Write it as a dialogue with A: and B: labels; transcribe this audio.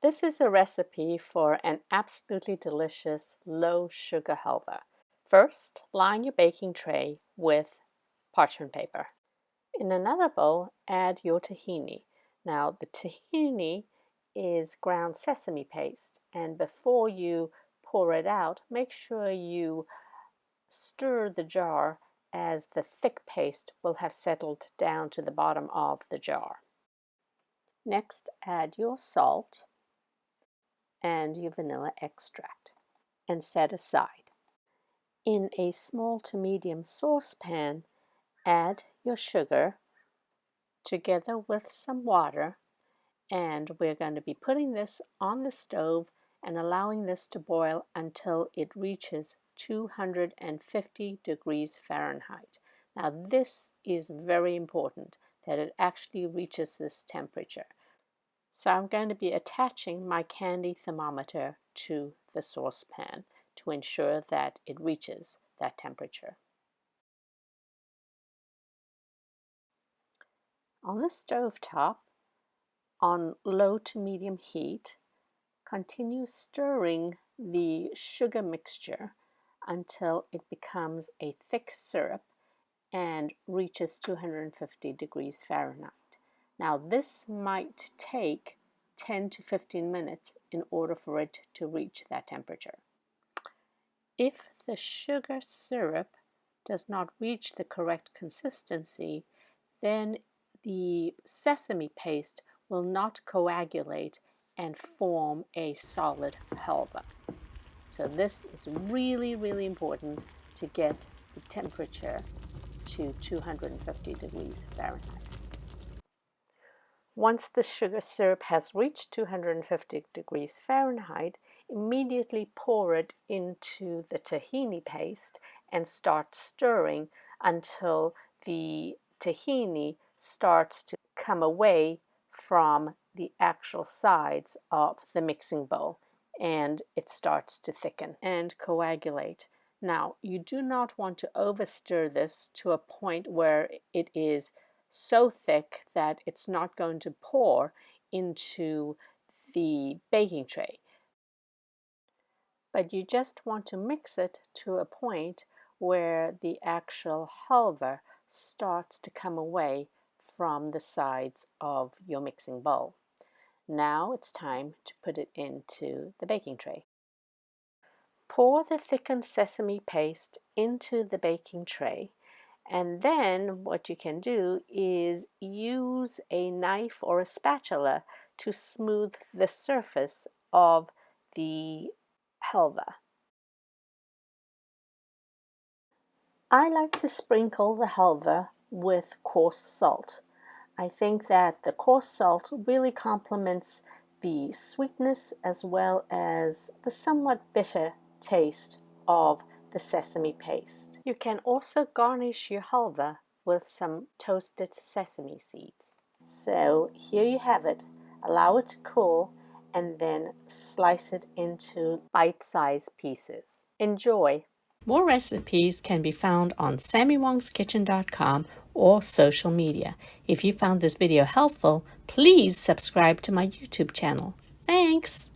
A: This is a recipe for an absolutely delicious low sugar halva. First, line your baking tray with parchment paper. In another bowl, add your tahini. Now, the tahini is ground sesame paste, and before you pour it out, make sure you stir the jar as the thick paste will have settled down to the bottom of the jar. Next, add your salt and your vanilla extract and set aside. In a small to medium saucepan, add your sugar together with some water, and we're going to be putting this on the stove and allowing this to boil until it reaches 250 degrees Fahrenheit. Now this is very important that it actually reaches this temperature. So I'm going to be attaching my candy thermometer to the saucepan to ensure that it reaches that temperature. On the stove top, on low to medium heat, continue stirring the sugar mixture until it becomes a thick syrup and reaches 250 degrees Fahrenheit. Now this might take 10 to 15 minutes in order for it to reach that temperature. If the sugar syrup does not reach the correct consistency, then the sesame paste will not coagulate and form a solid halva. So this is really, really important to get the temperature to 250 degrees Fahrenheit. Once the sugar syrup has reached 250 degrees Fahrenheit, immediately pour it into the tahini paste and start stirring until the tahini starts to come away from the actual sides of the mixing bowl and it starts to thicken and coagulate. Now, you do not want to overstir this to a point where it is so thick that it's not going to pour into the baking tray. But you just want to mix it to a point where the actual halva starts to come away from the sides of your mixing bowl. Now it's time to put it into the baking tray. Pour the thickened sesame paste into the baking tray, and then what you can do is use a knife or a spatula to smooth the surface of the halva. I like to sprinkle the halva with coarse salt. I think that the coarse salt really complements the sweetness as well as the somewhat bitter taste of the sesame paste. You can also garnish your halva with some toasted sesame seeds. So here you have it. Allow it to cool and then slice it into bite-sized pieces. Enjoy! More recipes can be found on sammywongskitchen.com or social media. If you found this video helpful, please subscribe to my YouTube channel. Thanks!